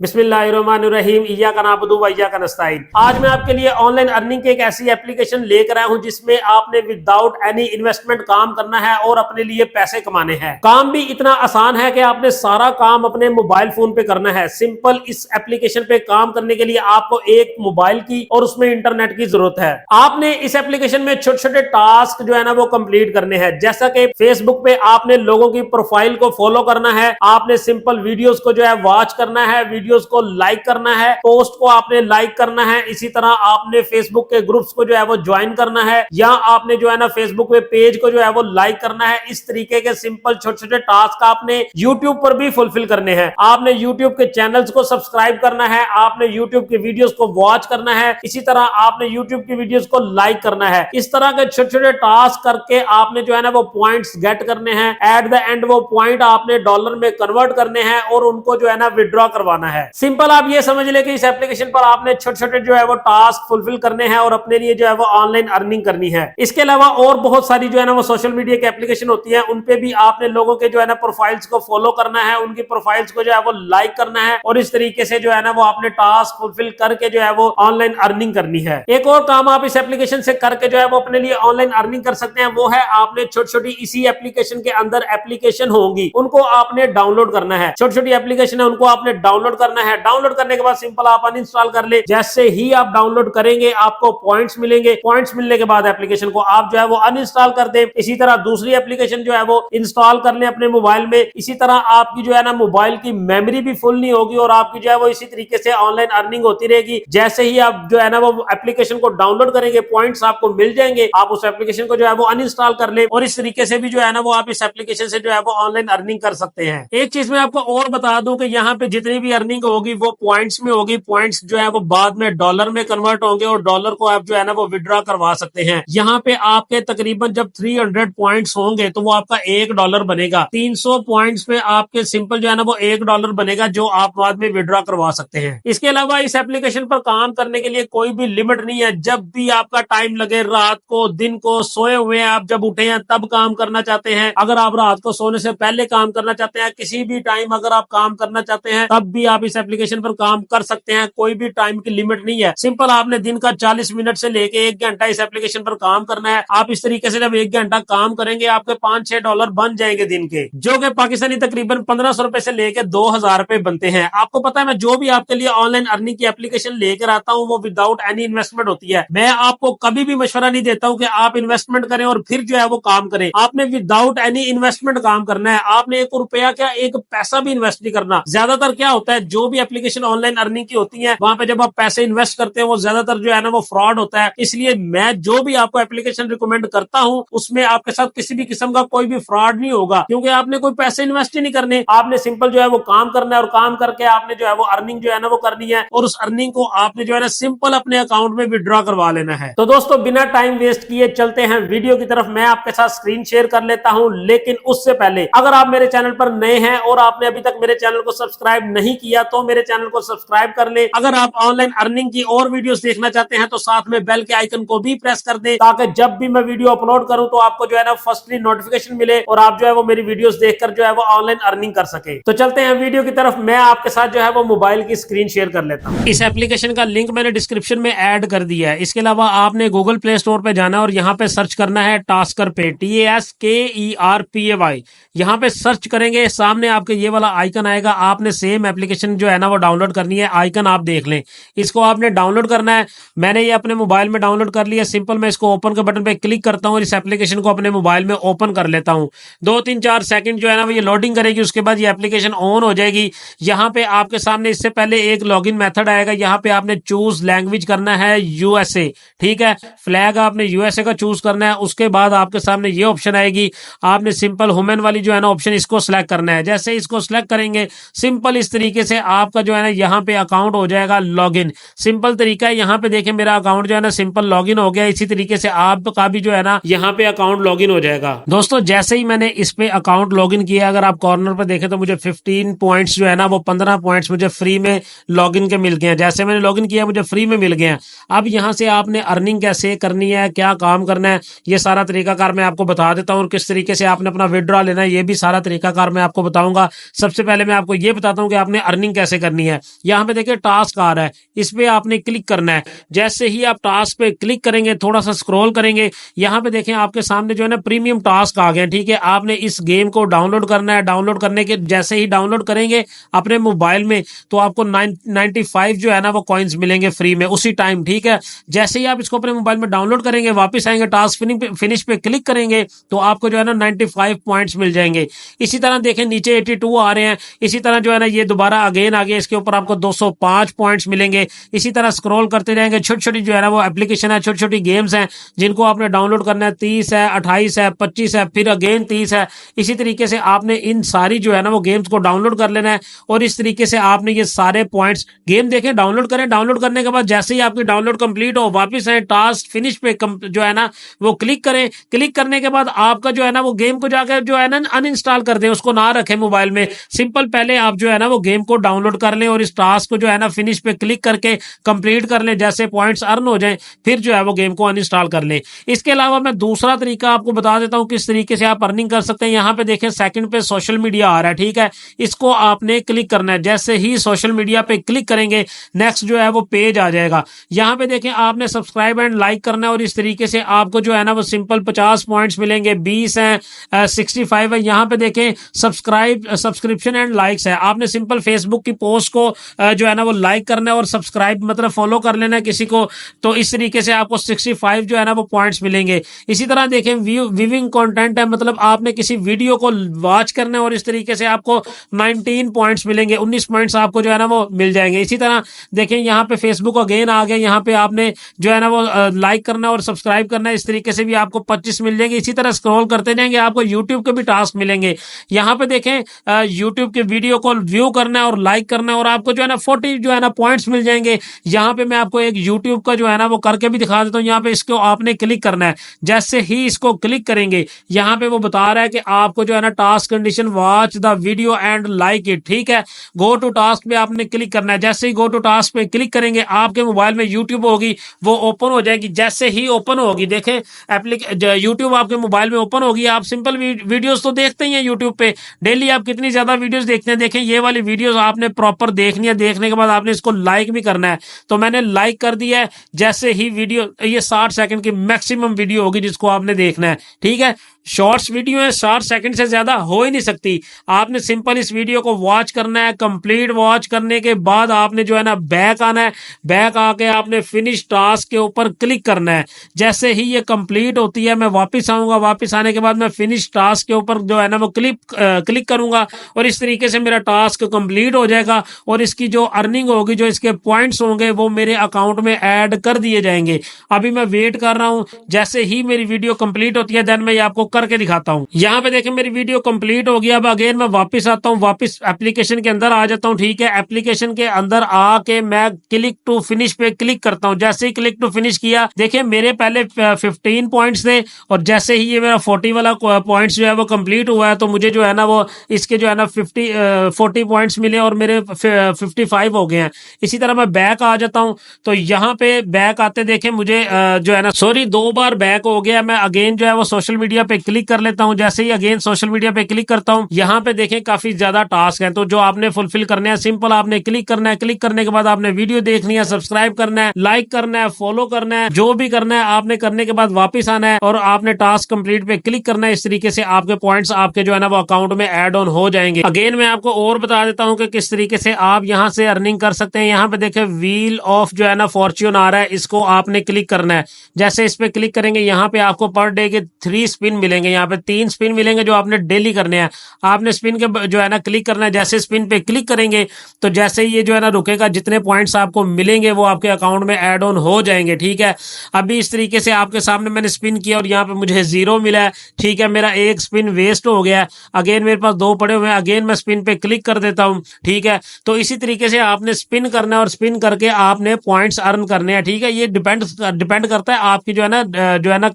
बिस्मिल्लाहिर्रहमानिर्रहीम इय्या का नाबुदु व इय्या का नस्ताईन। आज मैं आपके लिए ऑनलाइन अर्निंग की एक ऐसी एप्लीकेशन लेकर आया हूं जिसमें आपने विदाउट एनी इन्वेस्टमेंट काम करना है और अपने लिए पैसे कमाने हैं। काम भी इतना आसान है कि आपने सारा काम अपने मोबाइल फोन पे करना है। सिंपल इस एप्लीकेशन पे काम करने के लिए आपको एक मोबाइल की और उसमें इंटरनेट की जरूरत है। आपने इस एप्लीकेशन में छोटे छोटे टास्क जो है ना वो कंप्लीट करने हैं। जैसा कि फेसबुक पे आपने लोगों की प्रोफाइल को फॉलो करना है, आपने सिंपल वीडियोस को जो है वॉच करना है, वीडियोस को लाइक करना है, पोस्ट को आपने लाइक करना है। इसी तरह आपने फेसबुक के ग्रुप्स को जो है वो ज्वाइन करना है, या आपने जो है ना फेसबुक पे पेज को जो है वो लाइक करना है। इस तरीके के सिंपल छोटे छोटे टास्क आपने यूट्यूब पर भी फुलफिल करने हैं। आपने यूट्यूब के चैनल्स को सब्सक्राइब करना है, आपने यूट्यूब की वीडियोस को वॉच करना है, इसी तरह आपने यूट्यूब की वीडियोस को लाइक करना है। इस तरह के छोटे छोटे टास्क करके आपने जो है ना वो पॉइंट्स गेट करने हैं। एट द एंड वो पॉइंट आपने डॉलर में कन्वर्ट करने हैं और उनको जो है ना विड्रॉ करवाना है। सिंपल आप ये समझ ले कि इस एप्लीकेशन पर आपने छोटे छोटे जो है वो टास्क फुलफिल करने हैं और अपने लिए जो है वो ऑनलाइन अर्निंग करनी है। इसके अलावा और बहुत सारी जो है ना वो सोशल मीडिया की एप्लीकेशन होती है, उनपे भी आपने लोगों के जो है ना प्रोफाइल्स को फॉलो करना है, उनकी प्रोफाइल्स को जो है वो लाइक करना है और इस तरीके से जो है ना वो आपने टास्क फुलफिल करके जो है वो ऑनलाइन अर्निंग करनी है। एक और काम आप इस एप्लीकेशन से करके जो है वो अपने लिए ऑनलाइन अर्निंग कर सकते हैं, वो है आपने छोटी छोटी इसी एप्लीकेशन के अंदर एप्लीकेशन होंगी, उनको आपने डाउनलोड करना है। छोटी छोटी एप्लीकेशन है उनको आपने डाउनलोड करना है। डाउनलोड करने के बाद सिंपल आप अनइंस्टॉल कर ले। जैसे ही आप डाउनलोड करेंगे आपको पॉइंट्स मिलेंगे। पॉइंट्स मिलने के बाद एप्लीकेशन को आप जो है वो अनइंस्टॉल कर दे। इसी तरह दूसरी एप्लीकेशन जो है वो इंस्टॉल कर ले अपने मोबाइल में। इसी तरह आपकी जो है ना मोबाइल की मेमोरी भी फुल नहीं होगी और आपकी जो है वो इसी तरीके से ऑनलाइन अर्निंग होती रहेगी। जैसे ही आप जो है ना वो एप्लीकेशन को डाउनलोड करेंगे पॉइंट्स आपको मिल जाएंगे। आप उस एप्लीकेशन को जो है वो अनइंस्टॉल कर ले और इस तरीके से भी जो है ना वो आप इस एप्लीकेशन से जो है वो ऑनलाइन अर्निंग कर सकते हैं। एक चीज मैं आपको और बता दूं कि यहाँ पे जितनी भी अर्निंग होगी वो पॉइंट्स में होगी। पॉइंट्स जो है वो बाद में डॉलर में कन्वर्ट होंगे और डॉलर को आप जो है ना वो विड्रॉ करवा सकते हैं। यहाँ पे आपके तकरीबन जब 300 पॉइंट्स होंगे तो वो आपका $1 बनेगा। 300 पॉइंट्स पे आपके सिंपल जो है ना वो $1 बनेगा, जो आप बाद में विड्रॉ करवा सकते हैं। इसके अलावा इस एप्लीकेशन पर काम करने के लिए कोई भी लिमिट नहीं है। जब भी आपका टाइम लगे, रात को, दिन को, सोए हुए हैं आप जब उठे हैं तब काम करना चाहते हैं, अगर आप रात को सोने से पहले काम करना चाहते हैं, किसी भी टाइम अगर आप काम करना चाहते हैं तब भी आप इस एप्लीकेशन पर काम कर सकते हैं। कोई भी टाइम की लिमिट नहीं है। सिंपल आपने दिन का 40 मिनट से लेके 1 घंटा इस एप्लीकेशन पर काम करना है। आप इस तरीके से जब 1 घंटा काम करेंगे आपके $5-6 बन जाएंगे दिन के, जो कि पाकिस्तानी तकरीबन 1500 रुपए से लेके 2000 रुपए बनते हैं। आपको पता है मैं जो भी आपके लिए ऑनलाइन अर्निंग की एप्लीकेशन लेकर आता हूँ वो विदाउट एनी इन्वेस्टमेंट होती है। मैं आपको कभी भी मशवरा नहीं देता हूँ कि आप इन्वेस्टमेंट करें और फिर जो है वो काम करें। आपने विदाउट एनी इन्वेस्टमेंट काम करना है। आपने 1 रुपया क्या 1 पैसा भी इन्वेस्ट नहीं करना। ज्यादातर क्या होता है, जो भी एप्लीकेशन ऑनलाइन अर्निंग की होती है वहां पे जब आप पैसे इन्वेस्ट करते हैं वो ज्यादातर जो है ना वो फ्रॉड होता है। इसलिए मैं जो भी आपको एप्लीकेशन रिकमेंड करता हूं उसमें आपके साथ किसी भी किस्म का कोई भी फ्रॉड नहीं होगा, क्योंकि आपने कोई पैसे इन्वेस्ट ही नहीं करने। आपने सिंपल जो है वो काम करना है और काम करके आपने जो है वो अर्निंग जो है ना वो करनी है और उस अर्निंग को आपने जो है ना सिंपल अपने अकाउंट में विड्रॉ करवा लेना है। तो दोस्तों बिना टाइम वेस्ट किए चलते हैं वीडियो की तरफ। मैं आपके साथ स्क्रीन शेयर कर लेता हूं, लेकिन उससे पहले अगर आप मेरे चैनल पर नए हैं और आपने अभी तक मेरे चैनल को सब्सक्राइब नहीं किया तो मेरे चैनल को सब्सक्राइब कर ले। अगर आप ऑनलाइन अर्निंग की और वीडियोस देखना चाहते हैं तो साथ में बेल के आइकन को भी प्रेस कर दें, ताकि जब भी मैं वीडियो अपलोड करूं तो आपको जो है ना फर्स्टली नोटिफिकेशन मिले और आप जो है वो मेरी वीडियोस देखकर जो है वो ऑनलाइन अर्निंग कर सके। तो चलते हैं वीडियो की तरफ। मैं आपके साथ जो है वो मोबाइल की स्क्रीन शेयर कर लेता हूं। इस एप्लीकेशन का लिंक मैंने डिस्क्रिप्शन में ऐड कर दिया है। इसके अलावा आपने गूगल प्ले स्टोर पे जाना है और यहाँ पे सर्च करना है टास्कर पे, TASKERPAY। यहाँ पे सर्च करेंगे, सामने आपके ये वाला आइकन आएगा। आपने सेम एप्लीकेशन जो है ना वो डाउनलोड करनी है। आइकन आप देख लें, इसको आपने डाउनलोड करना है। मैंने ये अपने मोबाइल में डाउनलोड कर लिया। सिंपल मैं इसको ओपन के बटन पे क्लिक करता हूँ और इस एप्लीकेशन को अपने मोबाइल में ओपन कर लेता हूँ। 2-3-4 सेकंड जो है ना वो ये लोडिंग करेगी, उसके बाद ये एप्लीकेशन ऑन हो जाएगी। यहाँ पे आपके सामने इससे पहले एक लॉगिन मेथड आएगा। यहाँ पे आपने चूज लैंग्वेज करना है USA, ठीक है। फ्लैग आपने USA का चूज करना है। उसके बाद आपके सामने ये ऑप्शन आएगी, आपने सिंपल वुमेन वाली जो है ना ऑप्शन इसको सिलेक्ट करना है। जैसे इसको सिलेक्ट करेंगे सिंपल इस तरीके से आपका जो है ना यहाँ पे अकाउंट हो जाएगा लॉगिन। सिंपल तरीका है। यहाँ पे देखें मेरा अकाउंट जो है ना सिंपल लॉगिन हो गया। इसी तरीके से आपका भी जो है ना यहाँ पे अकाउंट लॉगिन हो जाएगा। दोस्तों जैसे ही मैंने इस पे अकाउंट लॉगिन किया, अगर आप कॉर्नर पे देखें तो मुझे 15 पॉइंट्स जो है ना वो 15 पॉइंट्स मुझे फ्री में लॉगिन के मिल गए हैं। जैसे मैंने लॉगिन किया मुझे फ्री में मिल गए हैं। अब यहाँ से आपने अर्निंग कैसे करनी है, क्या काम करना है, ये सारा तरीकाकार मैं आपको बता देता हूँ और किस तरीके से आपने अपना विड्रॉ लेना है ये भी सारा तरीकाकार मैं आपको बताऊंगा। सबसे पहले मैं आपको ये बताता हूँ कि आपने अर्निंग अर्निंग कैसे करनी है। यहाँ पे देखिए टास्क आ रहा है, इस पे आपने क्लिक करना है। जैसे ही आप टास्क पे क्लिक करेंगे, थोड़ा सा स्क्रॉल करेंगे, यहाँ पे देखें आपके सामने जो है ना प्रीमियम टास्क आ गए। ठीक है, आपने इस गेम को डाउनलोड करना है। डाउनलोड करने के जैसे ही डाउनलोड करेंगे अपने मोबाइल में, तो आपको 95 जो है ना वो कॉइन्स मिलेंगे फ्री में उसी टाइम। ठीक है, जैसे ही आप इसको अपने मोबाइल में डाउनलोड करेंगे, वापस आएंगे, टास्क फिनिश पे क्लिक करेंगे, तो आपको जो है ना 95 पॉइंट्स मिल जाएंगे। इसी तरह देखें नीचे 82 आ रहे हैं। इसी तरह जो है ना ये दोबारा अगेन आ गया, इसके ऊपर आपको 205 पॉइंट्स मिलेंगे। इसी तरह स्क्रॉल करते रहेंगे। छोटी छोटी जो है ना वो एप्लीकेशन है, छोटी छोटी गेम्स हैं जिनको आपने डाउनलोड करना है। 30 है, 28 है, 25 है, फिर अगेन 30 है। इसी तरीके से आपने इन सारी जो है ना वो गेम्स को डाउनलोड कर लेना है और इस तरीके से आपने ये सारे पॉइंट्स गेम देखें डाउनलोड करें। डाउनलोड करने के बाद जैसे ही आपकी डाउनलोड कंप्लीट हो, वापस आए, टास्क फिनिश पे जो है ना वो क्लिक करें। क्लिक करने के बाद आपका जो है ना वो गेम को जाकर जो है ना अनइंस्टॉल कर दें, उसको ना रखें मोबाइल में। सिंपल पहले आप जो है ना वो गेम को डाउनलोड कर लें और इस टास्क को जो है ना फिनिश पे क्लिक करके कंप्लीट कर लें। जैसे पॉइंट्स अर्न हो जाएं, फिर जो है वो गेम को अनइंस्टॉल कर लें। इसके अलावा मैं दूसरा तरीका आपको बता देता हूं किस तरीके से आप अर्निंग कर सकते हैं। यहाँ पे देखें सेकंड पे सोशल मीडिया आ रहा है। ठीक है, इसको आपने क्लिक करना है। जैसे ही सोशल मीडिया पे क्लिक करेंगे, नेक्स्ट जो है वो पेज आ जाएगा। यहाँ पे देखें आपने सब्सक्राइब एंड लाइक करना है और इस तरीके से आपको जो है ना वो सिंपल 50 पॉइंट्स मिलेंगे। 20 हैं, 65 है। यहाँ पे देखें सब्सक्रिप्शन एंड लाइक्स है। आपने सिंपल फेसबुक की पोस्ट को जो है ना वो लाइक करना है और सब्सक्राइब मतलब फॉलो कर लेना है किसी को, तो इस तरीके से आपको 65 जो है ना वो पॉइंट्स मिलेंगे। इसी तरह देखें व्यूइंग कंटेंट है, मतलब आपने किसी वीडियो को वॉच करना है और इस तरीके से आपको 19 पॉइंट्स मिलेंगे। 19 पॉइंट्स आपको जो है ना वो मिल जाएंगे। इसी तरह देखें यहाँ पे फेसबुक अगेन आ गया। यहाँ पे आपने जो है ना वो लाइक करना है और सब्सक्राइब करना है, इस तरीके से भी आपको 25 मिल जाएंगे। इसी तरह स्क्रॉल करते जाएंगे, आपको यूट्यूब के भी टास्क मिलेंगे। यहाँ पे देखें यूट्यूब के वीडियो को व्यू करना है और लाइक करना है और आपको जो है ना 40 जो है ना पॉइंट्स मिल जाएंगे। यहाँ पे मैं आपको एक यूट्यूब का जो है ना वो करके भी दिखा देता हूँ। यहाँ पे इसको आपने क्लिक करना है। जैसे ही इसको क्लिक करेंगे, यहाँ पे वो बता रहा है कि आपको जो है ना task condition watch the video and like it. ठीक है, गो टू टास्क पे आपने क्लिक करना है। जैसे ही गो टू टास्क पे क्लिक करेंगे, आपके मोबाइल में यूट्यूब होगी, वो ओपन हो जाएगी। जैसे ही ओपन होगी, देखें यूट्यूब आपके मोबाइल में ओपन होगी। आप सिंपल वीडियोस तो देखते ही हैं यूट्यूब पे, डेली आप कितनी ज्यादा वीडियोस देखते हैं। देखें ये वाली वीडियोस आपने प्रॉपर देखनी है। देखने के बाद आपने इसको लाइक भी करना है, तो मैंने लाइक कर दिया है। जैसे ही वीडियो, ये 60 सेकंड की मैक्सिमम वीडियो होगी जिसको आपने देखना है। ठीक है, शॉर्ट्स वीडियो है, 60 सेकंड से ज्यादा हो ही नहीं सकती। आपने सिंपल इस वीडियो को वॉच करना है। कंप्लीट वॉच करने के बाद आपने जो है ना बैक आना है। बैक आके आपने फिनिश टास्क के ऊपर क्लिक करना है। जैसे ही ये कंप्लीट होती है, मैं वापस आऊंगा। वापस आने के बाद मैं फिनिश टास्क के ऊपर जो है ना वो क्लिक करूंगा और इस तरीके से मेरा टास्क कंप्लीट हो जाएगा और इसकी जो अर्निंग होगी, जो इसके पॉइंट्स होंगे, वो मेरे अकाउंट में ऐड कर दिए जाएंगे। अभी मैं वेट कर रहा हूं, जैसे ही मेरी वीडियो कंप्लीट होती है देन मैं आपको करके दिखाता हूं। यहाँ पे देखें मेरी वीडियो कंप्लीट हो गई। अब अगेन मैं वापस आता हूं, वापस एप्लीकेशन के अंदर आ जाता हूं। ठीक है, एप्लीकेशन के अंदर आके मैं क्लिक टू फिनिश पे क्लिक करता हूं। जैसे ही क्लिक टू फिनिश किया, देखिए मेरे पहले 15 पॉइंट्स थे और जैसे ही ये मेरा 40 वाला पॉइंट्स जो है वो कंप्लीट हुआ है, तो मुझे जो है ना वो इसके जो है ना 40 पॉइंट्स मिले और मेरे 55 हो गए हैं। इसी तरह मैं बैक आ जाता हूं, तो यहाँ पे बैक आते देखें मुझे जो है ना, सॉरी 2 बार बैक हो गया। मैं अगेन जो है वो सोशल मीडिया पे क्लिक कर लेता हूं। जैसे ही अगेन सोशल मीडिया पे क्लिक करता हूं, यहाँ पे देखें काफी ज्यादा टास्क हैं, तो जो आपने फुलफिल करने हैं, सिंपल आपने क्लिक करना है। क्लिक करने के बाद आपने वीडियो देखनी है, सब्सक्राइब करना है, लाइक करना है, फॉलो करना है, जो भी करना है आपने करने के बाद वापस आना है और आपने टास्क कंप्लीट पे क्लिक करना है। इस तरीके से आपके पॉइंट्स आपके जो है ना वो अकाउंट में ऐड ऑन हो जाएंगे। अगेन मैं आपको और बता देता हूं कि किस तरीके से आप यहां से अर्निंग कर सकते हैं। यहाँ पे देखें व्हील ऑफ जो है ना फॉर्च्यून आ रहा है, इसको आपने क्लिक करना है। जैसे इस पे क्लिक करेंगे, यहाँ पे आपको पर डे के 3 स्पिन मिलेंगे। यहाँ पे 3 स्पिन मिलेंगे जो आपने डेली करने हैं। आपने स्पिन के जो है ना क्लिक करना है। जैसे स्पिन पे क्लिक करेंगे, तो जैसे ही ये जो है ना रुकेगा, जितने पॉइंट्स आपको मिलेंगे वो आपके अकाउंट में ऐड ऑन हो जाएंगे। ठीक है, अभी इस तरीके से आपके सामने मैंने स्पिन किया और यहाँ पे मुझे 0 मिला है। ठीक है, मेरा एक स्पिन वेस्ट हो गया है। अगेन मेरे पास 2 पड़े हुए हैं। अगेन मैं स्पिन पे क्लिक कर देता हूँ। ठीक है, तो इसी तरीके से आपने स्पिन करना है और स्पिन करके आपने पॉइंट्स अर्न करने हैं। ठीक है, ये डिपेंड करता है आपकी जो है ना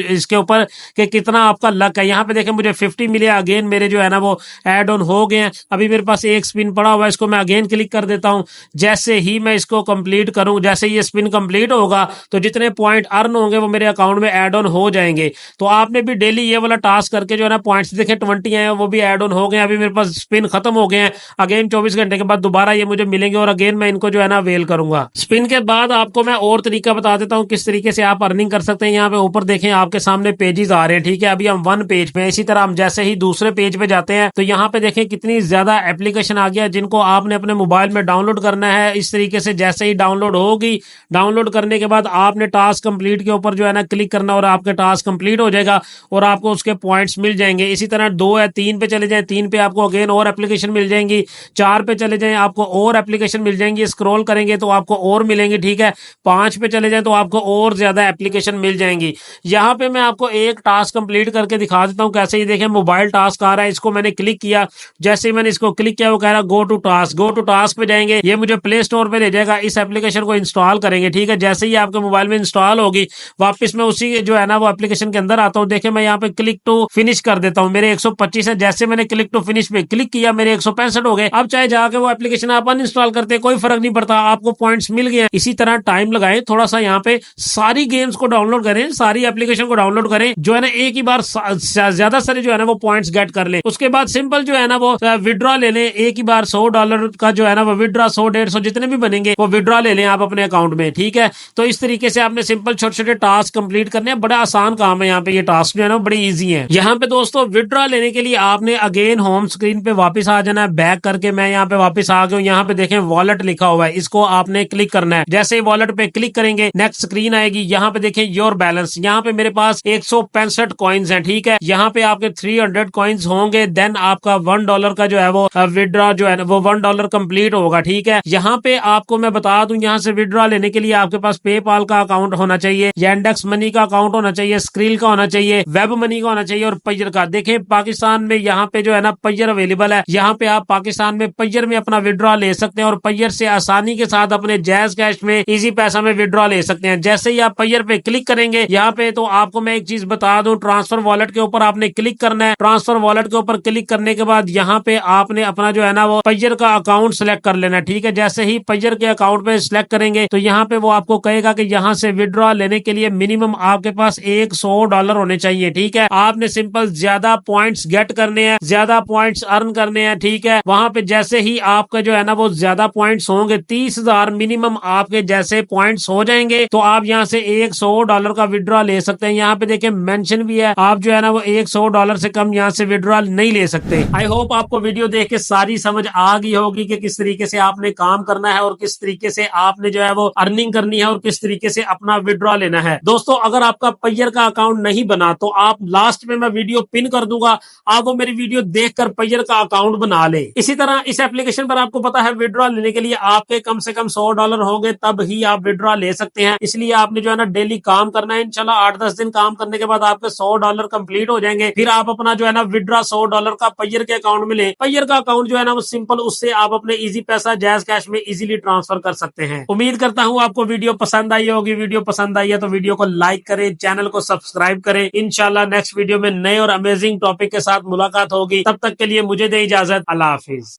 इसके ऊपर कि कितना आपका लक है। यहाँ पे देखें मुझे 50 मिले, अगेन मेरे जो है ना वो एड ऑन हो गए हैं। अभी मेरे पास एक स्पिन पड़ा हुआ है, इसको मैं अगेन क्लिक कर देता हूं। जैसे ही मैं इसको कंप्लीट करूं, जैसे ये स्पिन कंप्लीट होगा तो जितने पॉइंट अर्न होंगे वो मेरे अकाउंट में एड ऑन हो जाएंगे। तो आपने भी डेली ये वाला टास्क करके जो है ना पॉइंट्स देखे 20 हैं वो भी एड ऑन हो गए। अभी मेरे पास स्पिन खत्म हो गए हैं, अगेन 24 घंटे के बाद दोबारा ये मुझे मिलेंगे और अगेन मैं इनको जो है ना वेल करूंगा। स्पिन के बाद आपको मैं और तरीका बता देता हूं किस तरीके से आप अर्निंग कर सकते हैं। यहाँ पे ऊपर देखें आपके सामने पेजेस आ रहे हैं, ठीक है। अभी हम 1 पेज पे, इसी तरह हम जैसे ही दूसरे पेज पे जाते हैं तो यहाँ पे देखें कितनी ज्यादा एप्लीकेशन आ गया जिनको आपने अपने मोबाइल में डाउनलोड करना है। इस तरीके से जैसे ही डाउनलोड होगी, डाउनलोड करने के बाद आपने टास्क कंप्लीट के ऊपर जो है ना क्लिक करना और आपके टास्क कंप्लीट हो जाएगा और आपको उसके पॉइंट्स मिल जाएंगे। इसी तरह 2 है, 3 पे चले जाएं, 3 पे आपको अगेन और एप्लीकेशन मिल जाएंगी। 4 पे चले जाएं, आपको और एप्लीकेशन मिल जाएंगी। स्क्रॉल करेंगे तो आपको और मिलेंगी, ठीक है। 5 पे चले जाएं तो आपको और ज्यादा एप्लीकेशन मिल जाएंगी। यहाँ पे मैं आपको एक टास्क कंप्लीट करके दिखा देता हूँ कैसे। ये देखें मोबाइल टास्क आ रहा है, इसको मैंने क्लिक किया। जैसे ही मैंने इसको क्लिक किया वो कह रहा go to task. Go to task पे जाएंगे, ये मुझे प्ले स्टोर पे ले जाएगा। इस एप्लीकेशन को इंस्टॉल करेंगे, ठीक है। जैसे ही आपके मोबाइल में इंस्टॉल होगी, वापस मैं उसी जो है ना वो एप्लीकेशन के अंदर आता हूँ। देखें मैं यहाँ पे क्लिक टू फिनिश कर देता हूँ, मेरे 125 है। जैसे मैंने क्लिक टू फिनिश पे क्लिक किया मेरे 165 हो गए। अब चाहे जाके वो एप्लीकेशन आप अनइंस्टॉल करते कोई फर्क नहीं पड़ता, आपको पॉइंट्स मिल गए। इसी तरह टाइम लगाएं थोड़ा सा, यहाँ पे सारी गेम्स को डाउनलोड करें, सारी एप्लीकेशन को डाउनलोड करें, जो है ना एक ही बार ज्यादा सारे जो है ना वो पॉइंट्स गेट कर लें। उसके बाद सिंपल जो है ना वो विड्रॉ ले लें, एक ही बार $100 का जो है ना वो विड्रॉ 100-150 जितने भी बनेंगे वो विड्रॉ ले लें आप अपने अकाउंट में, ठीक है। तो इस तरीके से आपने सिंपल छोटे छोटे टास्क कंप्लीट करने हैं। बड़ा आसान काम है यहाँ पे, ये टास्क जो है ना बड़ी इजी है। यहाँ पे दोस्तों विड्रॉ लेने के लिए आपने अगेन होम स्क्रीन पे वापस आ जाना है। बैक करके मैं यहाँ पे वापस आ गया हूँ। यहाँ पे देखें वॉलेट लिखा हुआ है, इसको आपने क्लिक करना है। जैसे ही वॉलेट पे क्लिक करेंगे नेक्स्ट स्क्रीन आएगी। यहाँ पे देखें योर बैलेंस, यहाँ पे मेरे पास 165 कॉइन्स हैं, ठीक है। यहाँ पे आपके 300 कॉइन्स होंगे, देन आपका $1 का जो है वो विड्रॉ जो है वो $1 कंप्लीट होगा, ठीक है। यहाँ पे आपको मैं बता दूं, यहाँ से विड्रॉ लेने के लिए आपके पास पेपाल का अकाउंट होना चाहिए, यांडेक्स मनी का अकाउंट होना चाहिए, स्क्रिल का होना चाहिए, वेब मनी का होना चाहिए और पेयर का। देखें पाकिस्तान में यहाँ पे जो है ना पेयर अवेलेबल है। यहाँ पे आप पाकिस्तान में पेयर में अपना विड्रॉ ले सकते हैं और पेयर से आसानी के साथ अपने जैज कैश में इजी पैसा में विड्रॉ ले सकते हैं। जैसे ही आप पेयर पे क्लिक करेंगे यहाँ पे, तो आपको मैं एक चीज बता दूं, ट्रांसफर वॉलेट के ऊपर आपने क्लिक करना है। ट्रांसफर वॉलेट के ऊपर क्लिक करने के बाद यहाँ पे आपने अपना जो है ना वो पेयर का अकाउंट सिलेक्ट कर लेना है, ठीक है। जैसे ही पेयर के अकाउंट पे सिलेक्ट करेंगे तो यहाँ पे वो आपको कहेगा कि यहाँ से विड्रॉ लेने के लिए मिनिमम आपके पास $100 होने चाहिए, ठीक है। आपने सिंपल ज्यादा पॉइंट्स गेट करने हैं, ज्यादा पॉइंट्स अर्न करने हैं, ठीक है। वहां पे जैसे ही आपका जो है ना वो ज्यादा पॉइंट्स होंगे, 30,000 मिनिमम आपके जैसे पॉइंट्स हो जाएंगे, तो आप यहाँ से $100 का विड्रॉ ले सकते हैं। यहाँ पे देखिए मेंशन भी है, आप जो है ना वो $100 से कम यहाँ से विड्रॉ नहीं ले सकते। आई होप आपको वीडियो देख के सारी समझ आ गई होगी कि किस तरीके से आपने काम करना है और किस तरीके से आपने जो है वो अर्निंग करनी है और किस तरीके से अपना विड्रॉ लेना है। दोस्तों अगर आपका पेयर का अकाउंट नहीं बना तो आप लास्ट में मैं वीडियो पिन कर दूंगा, आप वो मेरी वीडियो देखकर पेयर का अकाउंट बना ले। इसी तरह इस एप्लीकेशन पर आपको पता है विड्रॉ लेने के लिए आपके कम से कम $100 होंगे, तब ही आप विड्रॉ ले सकते हैं। इसलिए आपने जो है ना डेली काम करना है। इंशाल्लाह 8-10 दिन काम करने के बाद आपके $100 कंप्लीट हो जाएंगे। फिर आप अपना जो है ना विड्रॉ $100 का पेयर के अकाउंट में ले। पेयर का अकाउंट जो है ना वो सिंपल, उससे आप अपने इजी पैसा जैज कैश में इजीली ट्रांसफर कर सकते हैं। उम्मीद करता हूँ आपको वीडियो पसंद आई होगी। वीडियो पसंद आई है तो वीडियो को लाइक करें, चैनल को सब्सक्राइब करें। इंशाल्लाह नेक्स्ट वीडियो में नए और अमेजिंग टॉपिक के साथ मुलाकात होगी। तब तक के लिए मुझे दे इजाजत। अल्लाह हाफिज।